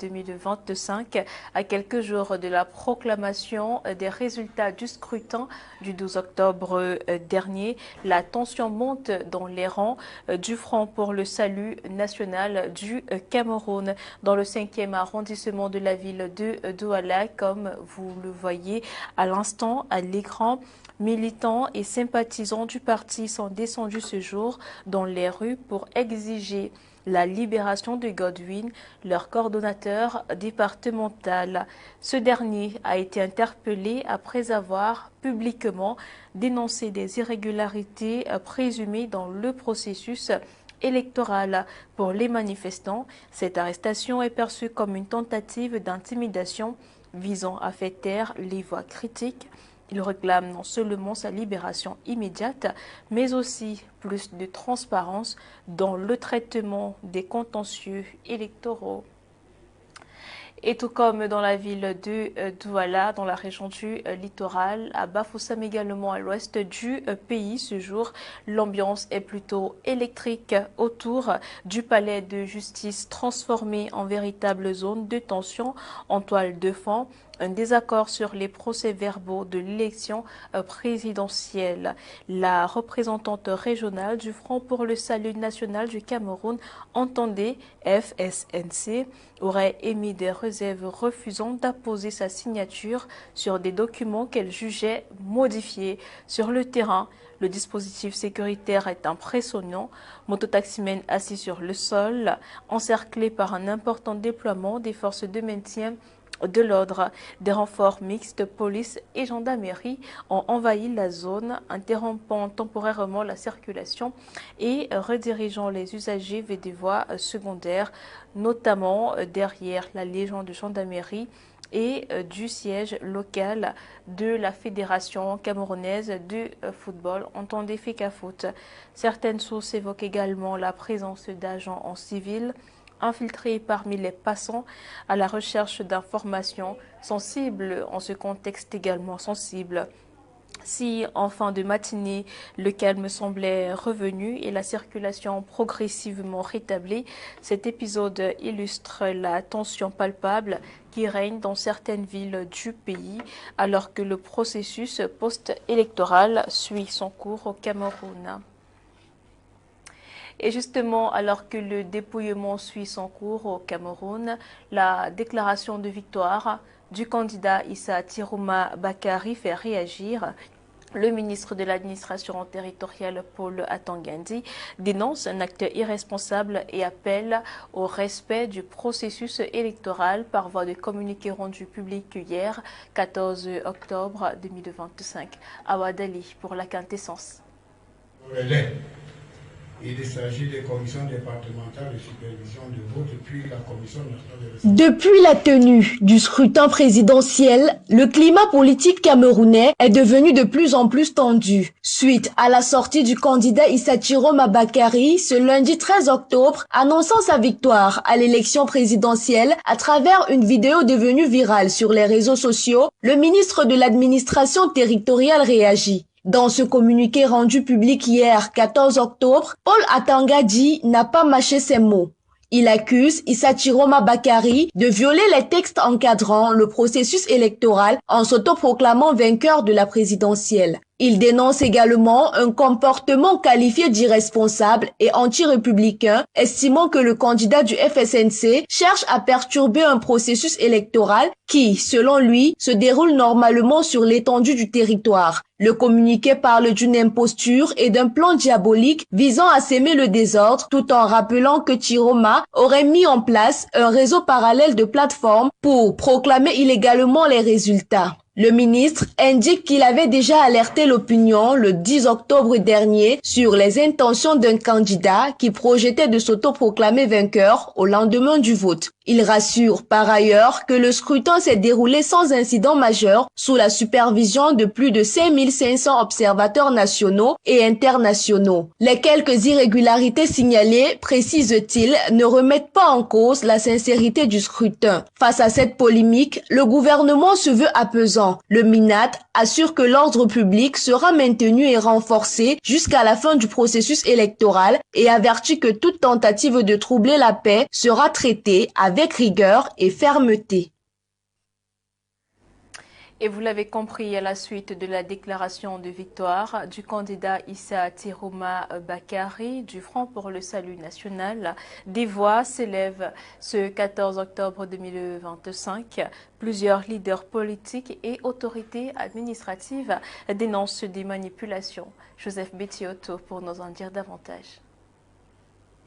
2025, à quelques jours de la proclamation des résultats du scrutin du 12 octobre dernier, la tension monte dans les rangs du Front pour le salut national du Cameroun, dans le 5e arrondissement de la ville de Douala, comme vous le voyez à l'instant à l'écran. Militants et sympathisants du parti sont descendus ce jour dans les rues pour exiger la libération de Godwin, leur coordonnateur départemental. Ce dernier a été interpellé après avoir publiquement dénoncé des irrégularités présumées dans le processus électoral. Pour les manifestants, cette arrestation est perçue comme une tentative d'intimidation visant à faire taire les voix critiques. Il réclame non seulement sa libération immédiate, mais aussi plus de transparence dans le traitement des contentieux électoraux. Et tout comme dans la ville de Douala, dans la région du littoral, à Bafoussam également à l'ouest du pays, ce jour, l'ambiance est plutôt électrique autour du palais de justice transformé en véritable zone de tension en toile de fond. Un désaccord sur les procès-verbaux de l'élection présidentielle. La représentante régionale du Front pour le salut national du Cameroun, entendez FSNC, aurait émis des réserves refusant d'apposer sa signature sur des documents qu'elle jugeait modifiés. Sur le terrain, le dispositif sécuritaire est impressionnant. Mototaximens assis sur le sol, encerclés par un important déploiement des forces de maintien de l'ordre. Des renforts mixtes, police et gendarmerie ont envahi la zone, interrompant temporairement la circulation et redirigeant les usagers vers des voies secondaires, notamment derrière la Légion de gendarmerie et du siège local de la Fédération camerounaise de football, entendez FECAFOOT. Certaines sources évoquent également la présence d'agents en civil infiltrés parmi les passants à la recherche d'informations sensibles en ce contexte également sensible. Si en fin de matinée, le calme semblait revenu et la circulation progressivement rétablie, cet épisode illustre la tension palpable qui règne dans certaines villes du pays alors que le processus post-électoral suit son cours au Cameroun. Et justement, alors que le dépouillement suit son cours au Cameroun, la déclaration de victoire du candidat Issa Tiroma Bakary fait réagir. Le ministre de l'administration territoriale, Paul Atangandi, dénonce un acte irresponsable et appelle au respect du processus électoral par voie de communiqué rendu public hier, 14 octobre 2025. Awadali pour la quintessence. Il s'agit des commissions départementales de supervision de vote, puis la commission nationale de... Depuis la tenue du scrutin présidentiel, le climat politique camerounais est devenu de plus en plus tendu. Suite à la sortie du candidat Issa Tiroma Bakary ce lundi 13 octobre, annonçant sa victoire à l'élection présidentielle à travers une vidéo devenue virale sur les réseaux sociaux, le ministre de l'administration territoriale réagit. Dans ce communiqué rendu public hier, 14 octobre, Paul Atangandi n'a pas mâché ses mots. Il accuse Issa Tiroma Bakary de violer les textes encadrant le processus électoral en s'autoproclamant vainqueur de la présidentielle. Il dénonce également un comportement qualifié d'irresponsable et anti-républicain, estimant que le candidat du FSNC cherche à perturber un processus électoral qui, selon lui, se déroule normalement sur l'étendue du territoire. Le communiqué parle d'une imposture et d'un plan diabolique visant à s'aimer le désordre, tout en rappelant que Tiroma aurait mis en place un réseau parallèle de plateformes pour proclamer illégalement les résultats. Le ministre indique qu'il avait déjà alerté l'opinion le 10 octobre dernier sur les intentions d'un candidat qui projetait de s'autoproclamer vainqueur au lendemain du vote. Il rassure par ailleurs que le scrutin s'est déroulé sans incident majeur sous la supervision de plus de 5500 observateurs nationaux et internationaux. Les quelques irrégularités signalées, précise-t-il, ne remettent pas en cause la sincérité du scrutin. Face à cette polémique, le gouvernement se veut apaisant. temps. Le MINAT assure que l'ordre public sera maintenu et renforcé jusqu'à la fin du processus électoral et avertit que toute tentative de troubler la paix sera traitée avec rigueur et fermeté. Et vous l'avez compris, à la suite de la déclaration de victoire du candidat Issa Tiroma Bakari du Front pour le Salut National, des voix s'élèvent ce 14 octobre 2025. Plusieurs leaders politiques et autorités administratives dénoncent des manipulations. Joseph Betioto pour nous en dire davantage.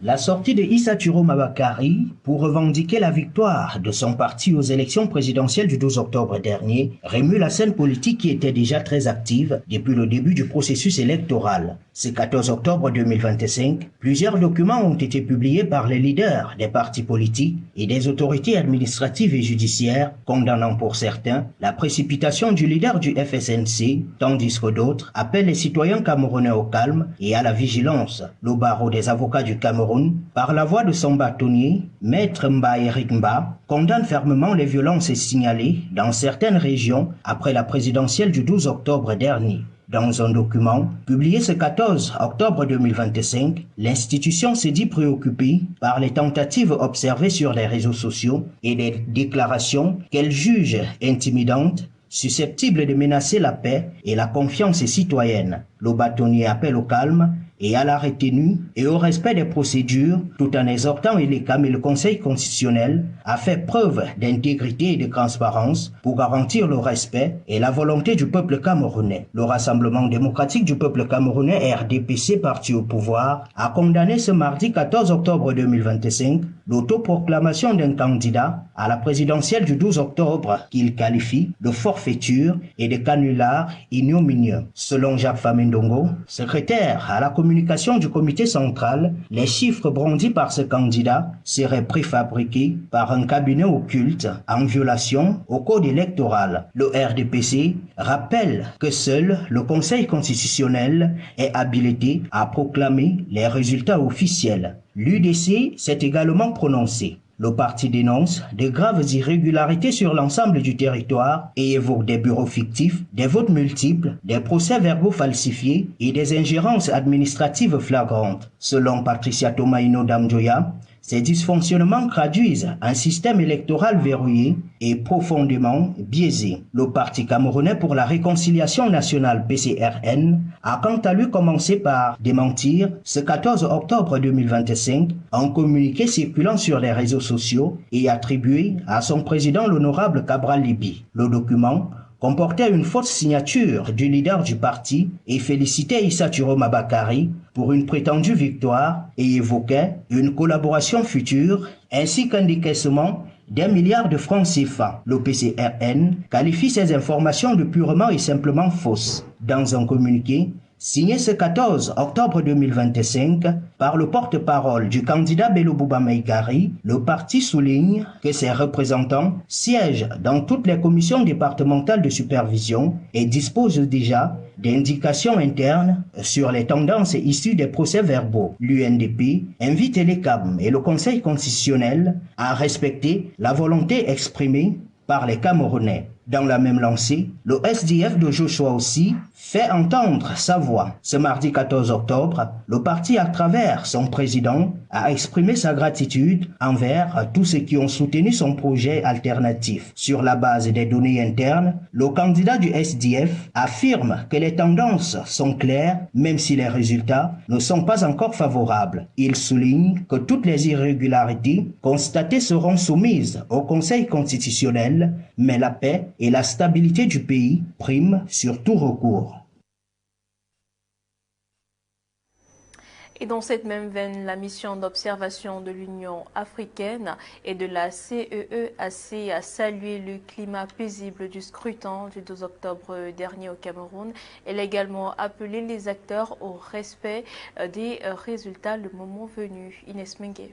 La sortie de Issa Tiroma Bakari pour revendiquer la victoire de son parti aux élections présidentielles du 12 octobre dernier remue la scène politique qui était déjà très active depuis le début du processus électoral. Ce 14 octobre 2025, plusieurs documents ont été publiés par les leaders des partis politiques et des autorités administratives et judiciaires, condamnant pour certains la précipitation du leader du FSNC, tandis que d'autres appellent les citoyens camerounais au calme et à la vigilance. Le barreau des avocats du Cameroun, par la voix de son bâtonnier, Maître Mba Mba, condamne fermement les violences signalées dans certaines régions après la présidentielle du 12 octobre dernier. Dans un document publié ce 14 octobre 2025, l'institution s'est dit préoccupée par les tentatives observées sur les réseaux sociaux et les déclarations qu'elle juge intimidantes, susceptibles de menacer la paix et la confiance citoyenne. Le bâtonnier appelle au calme et à la retenue et au respect des procédures, tout en exhortant l'ECAM et le Conseil constitutionnel à faire preuve d'intégrité et de transparence pour garantir le respect et la volonté du peuple camerounais. Le Rassemblement démocratique du peuple camerounais, RDPC, parti au pouvoir, a condamné ce mardi 14 octobre 2025 l'autoproclamation d'un candidat à la présidentielle du 12 octobre qu'il qualifie de forfaiture et de canular ignominieux. Selon Jacques Famendongo, secrétaire à la communication du comité central, les chiffres brandis par ce candidat seraient préfabriqués par un cabinet occulte en violation au code électoral. Le RDPC rappelle que seul le Conseil constitutionnel est habilité à proclamer les résultats officiels. L'UDC s'est également prononcé. Le parti dénonce de graves irrégularités sur l'ensemble du territoire et évoque des bureaux fictifs, des votes multiples, des procès-verbaux falsifiés et des ingérences administratives flagrantes. Selon Patricia Tomaino Damjoya, ces dysfonctionnements traduisent un système électoral verrouillé et profondément biaisé. Le Parti camerounais pour la réconciliation nationale PCRN a quant à lui commencé par démentir ce 14 octobre 2025 un communiqué circulant sur les réseaux sociaux et attribué à son président l'honorable Cabral Libi. Le document comportait une fausse signature du leader du parti et félicitait Issa Tiroma Bakari pour une prétendue victoire et évoquait une collaboration future ainsi qu'un décaissement d'1 milliard de francs CFA. Le PCRN qualifie ces informations de purement et simplement fausses. Dans un communiqué signé ce 14 octobre 2025 par le porte-parole du candidat Bello Bouba Maïgari, le parti souligne que ses représentants siègent dans toutes les commissions départementales de supervision et disposent déjà d'indications internes sur les tendances issues des procès-verbaux. L'UNDP invite l'ECAM et le Conseil constitutionnel à respecter la volonté exprimée par les Camerounais. Dans la même lancée, le SDF de Joshua aussi fait entendre sa voix. Ce mardi 14 octobre, le parti, à travers son président, a exprimé sa gratitude envers tous ceux qui ont soutenu son projet alternatif. Sur la base des données internes, le candidat du SDF affirme que les tendances sont claires, même si les résultats ne sont pas encore favorables. Il souligne que toutes les irrégularités constatées seront soumises au Conseil constitutionnel, mais la paix et la stabilité du pays priment sur tout recours. Et dans cette même veine, la mission d'observation de l'Union africaine et de la CEEAC a salué le climat paisible du scrutin du 12 octobre dernier au Cameroun. Elle a également appelé les acteurs au respect des résultats le moment venu. Inès Mengue.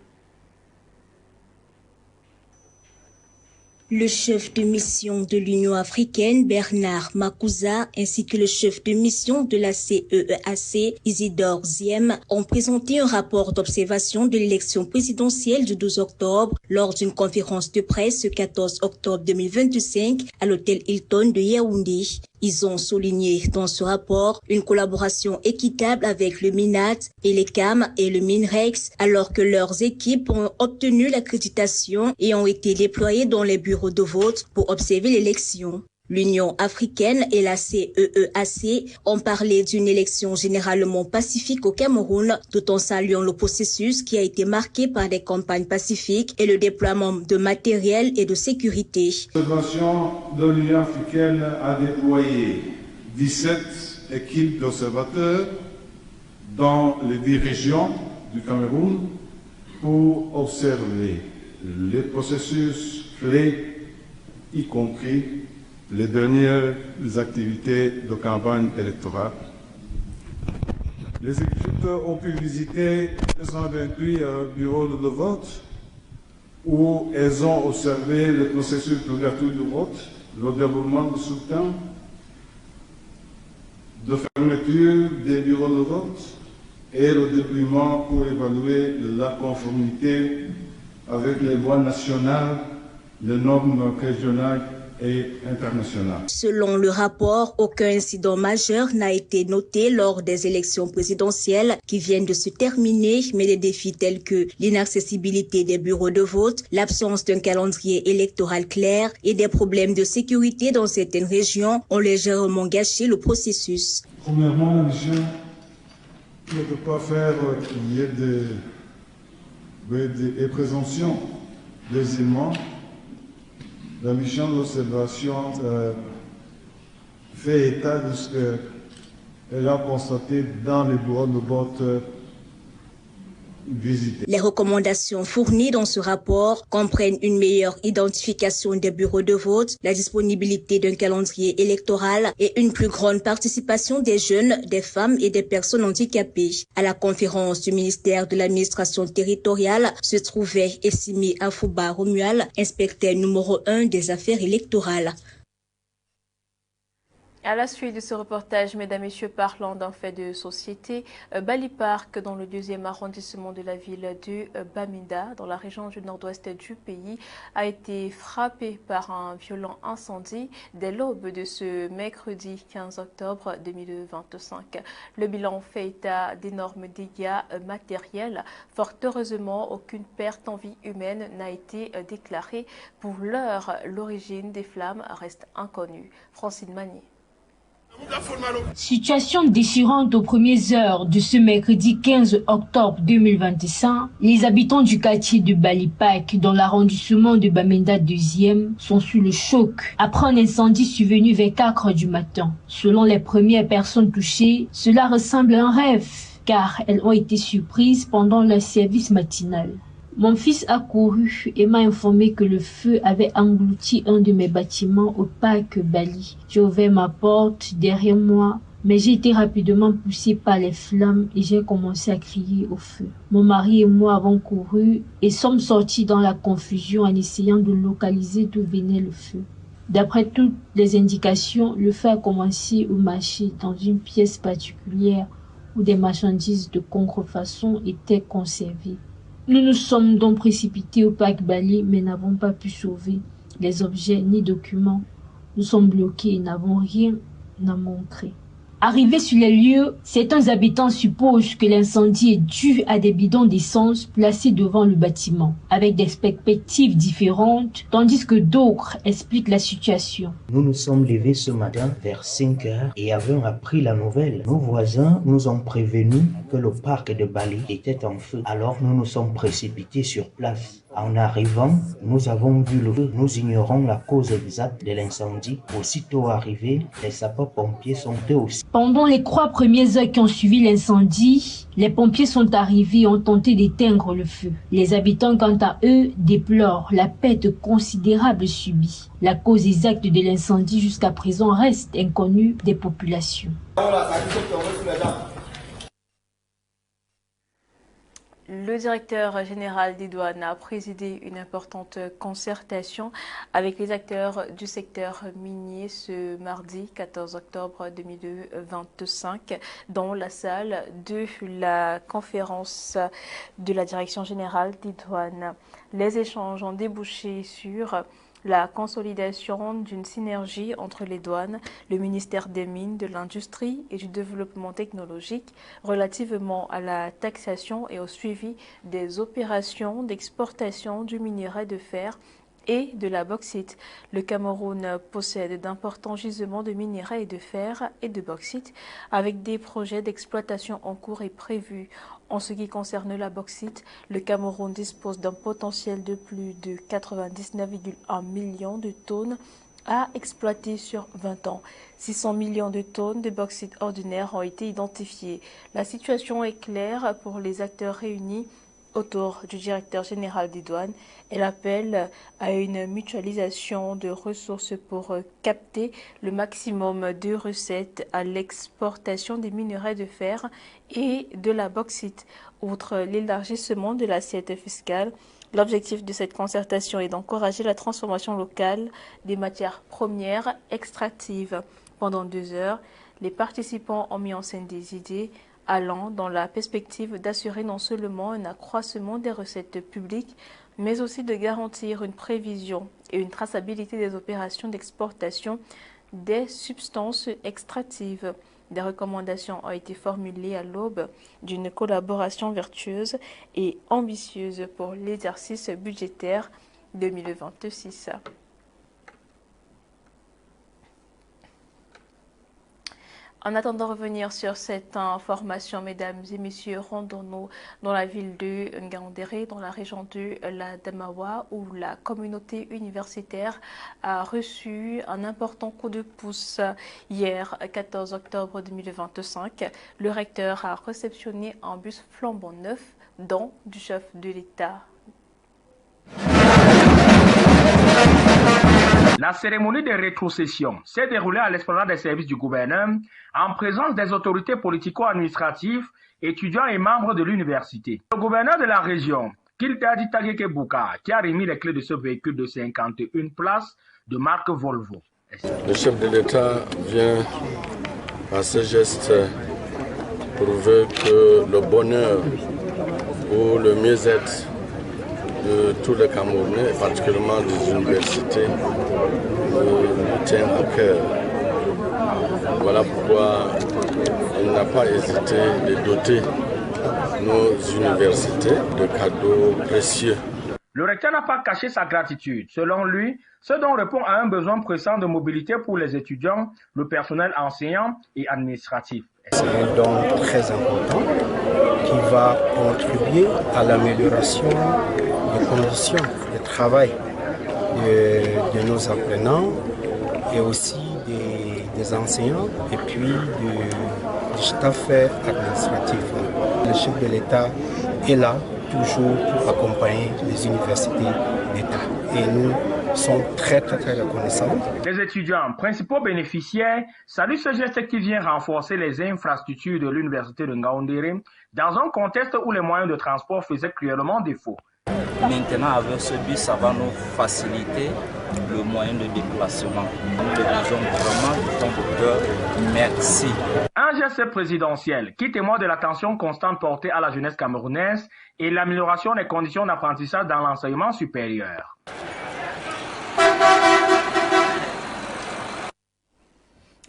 Le chef de mission de l'Union africaine, Bernard Makuza, ainsi que le chef de mission de la CEEAC, Isidore Ziem, ont présenté un rapport d'observation de l'élection présidentielle du 12 octobre lors d'une conférence de presse le 14 octobre 2025 à l'hôtel Hilton de Yaoundé. Ils ont souligné dans ce rapport une collaboration équitable avec le MINAT, ELECAM et le MINREX, alors que leurs équipes ont obtenu l'accréditation et ont été déployées dans les bureaux de vote pour observer l'élection. L'Union africaine et la CEEAC ont parlé d'une élection généralement pacifique au Cameroun, tout en saluant le processus qui a été marqué par des campagnes pacifiques et le déploiement de matériel et de sécurité. L'observation de l'Union africaine a déployé 17 équipes d'observateurs dans les 10 régions du Cameroun pour observer les processus clés, y compris les dernières activités de campagne électorale. Les équipes ont pu visiter 228 bureaux de vote où elles ont observé le processus d'ouverture du vote, le déroulement du scrutin, de fermeture des bureaux de vote et le déploiement pour évaluer la conformité avec les lois nationales, les normes régionales et internationale. Selon le rapport, aucun incident majeur n'a été noté lors des élections présidentielles qui viennent de se terminer, mais des défis tels que l'inaccessibilité des bureaux de vote, l'absence d'un calendrier électoral clair et des problèmes de sécurité dans certaines régions ont légèrement gâché le processus. Premièrement, la mission ne peut pas faire qu'il y ait des présomptions. Deuxièmement, la mission d'observation fait état de ce qu'elle a constaté dans les bureaux de vote visités. Les recommandations fournies dans ce rapport comprennent une meilleure identification des bureaux de vote, la disponibilité d'un calendrier électoral et une plus grande participation des jeunes, des femmes et des personnes handicapées. À la conférence du ministère de l'administration territoriale se trouvait Essimi Afouba Romual, inspecteur numéro 1 des affaires électorales. À la suite de ce reportage, mesdames et messieurs, parlant d'un fait de société, Bali Park, dans le 2e arrondissement de la ville de Bamenda, dans la région du nord-ouest du pays, a été frappé par un violent incendie dès l'aube de ce mercredi 15 octobre 2025. Le bilan fait état d'énormes dégâts matériels. Fort heureusement, aucune perte en vie humaine n'a été déclarée. Pour l'heure, l'origine des flammes reste inconnue. Francine Magnier. Situation déchirante aux premières heures de ce mercredi 15 octobre 2025. Les habitants du quartier de Bali Park, dans l'arrondissement de Bamenda 2e, sont sous le choc après un incendie survenu vers 4 heures du matin. Selon les premières personnes touchées, cela ressemble à un rêve, car elles ont été surprises pendant leur service matinal. Mon fils a couru et m'a informé que le feu avait englouti un de mes bâtiments au parc Bali. J'ai ouvert ma porte derrière moi, mais j'ai été rapidement poussé par les flammes et j'ai commencé à crier au feu. Mon mari et moi avons couru et sommes sortis dans la confusion en essayant de localiser d'où venait le feu. D'après toutes les indications, le feu a commencé au marché dans une pièce particulière où des marchandises de contrefaçon étaient conservées. Nous nous sommes donc précipités au parc Bali, mais n'avons pas pu sauver les objets ni documents. Nous sommes bloqués et n'avons rien à montrer. Arrivés sur les lieux, certains habitants supposent que l'incendie est dû à des bidons d'essence placés devant le bâtiment, avec des perspectives différentes, tandis que d'autres expliquent la situation. Nous nous sommes levés ce matin vers 5 heures et avons appris la nouvelle. Nos voisins nous ont prévenus que le parc de Bali était en feu. Alors nous nous sommes précipités sur place. En arrivant, nous avons vu le feu. Nous ignorons la cause exacte de l'incendie. Aussitôt arrivés, les sapeurs-pompiers sont eux aussi. Pendant les 3 premières heures qui ont suivi l'incendie, les pompiers sont arrivés et ont tenté d'éteindre le feu. Les habitants, quant à eux, déplorent la perte considérable subie. La cause exacte de l'incendie jusqu'à présent reste inconnue des populations. Le directeur général des douanes a présidé une importante concertation avec les acteurs du secteur minier ce mardi 14 octobre 2025 dans la salle de la conférence de la direction générale des douanes. Les échanges ont débouché sur la consolidation d'une synergie entre les douanes, le ministère des Mines, de l'Industrie et du Développement technologique relativement à la taxation et au suivi des opérations d'exportation du minerai de fer et de la bauxite. Le Cameroun possède d'importants gisements de minerais et de fer et de bauxite avec des projets d'exploitation en cours et prévus. En ce qui concerne la bauxite, le Cameroun dispose d'un potentiel de plus de 99,1 millions de tonnes à exploiter sur 20 ans. 600 millions de tonnes de bauxite ordinaire ont été identifiées. La situation est claire pour les acteurs réunis autour du directeur général des douanes. Elle appelle à une mutualisation de ressources pour capter le maximum de recettes à l'exportation des minerais de fer et de la bauxite. Outre l'élargissement de l'assiette fiscale, l'objectif de cette concertation est d'encourager la transformation locale des matières premières extractives. Pendant 2 heures, les participants ont mis en scène des idées allant dans la perspective d'assurer non seulement un accroissement des recettes publiques, mais aussi de garantir une prévision et une traçabilité des opérations d'exportation des substances extractives. Des recommandations ont été formulées à l'aube d'une collaboration vertueuse et ambitieuse pour l'exercice budgétaire 2026. En attendant de revenir sur cette information, mesdames et messieurs, rendons-nous dans la ville de Ngaoundéré, dans la région de la Damawa, où la communauté universitaire a reçu un important coup de pouce. Hier, 14 octobre 2025, le recteur a réceptionné un bus flambant neuf, don du chef de l'État. La cérémonie de rétrocession s'est déroulée à l'esplanade des services du gouverneur en présence des autorités politico-administratives, étudiants et membres de l'université. Le gouverneur de la région, Kiltadi Tageke Bouka, qui a remis les clés de ce véhicule de 51 places de marque Volvo. Le chef de l'État vient à ce geste prouver que le bonheur ou le mieux-être de tous les Camerounais, particulièrement des universités, nous tient à cœur. Voilà pourquoi il n'a pas hésité de doter nos universités de cadeaux précieux. Le recteur n'a pas caché sa gratitude. Selon lui, ce don répond à un besoin pressant de mobilité pour les étudiants, le personnel enseignant et administratif. C'est un don très important qui va contribuer à l'amélioration des conditions de travail de nos apprenants et aussi des enseignants et puis du staff administratif. Le chef de l'État est là toujours pour accompagner les universités d'État et nous sommes très reconnaissants. Les étudiants, principaux bénéficiaires, saluent ce geste qui vient renforcer les infrastructures de l'université de Ngaoundéré dans un contexte où les moyens de transport faisaient cruellement défaut. Maintenant, avec ce bus, ça va nous faciliter le moyen de déplacement. Nous le disons vraiment de ton cœur, merci. Un geste présidentiel qui témoigne de l'attention constante portée à la jeunesse camerounaise et l'amélioration des conditions d'apprentissage dans l'enseignement supérieur.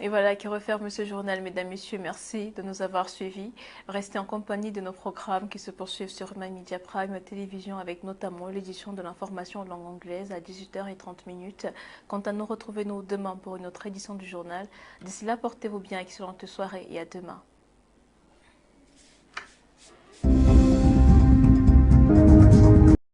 Et voilà qui referme ce journal, mesdames, messieurs. Merci de nous avoir suivis. Restez en compagnie de nos programmes qui se poursuivent sur My Media Prime Télévision avec notamment l'édition de l'information en langue anglaise à 18h30. Quant à nous, retrouvez-nous demain pour une autre édition du journal. D'ici là, portez-vous bien, excellente soirée et à demain.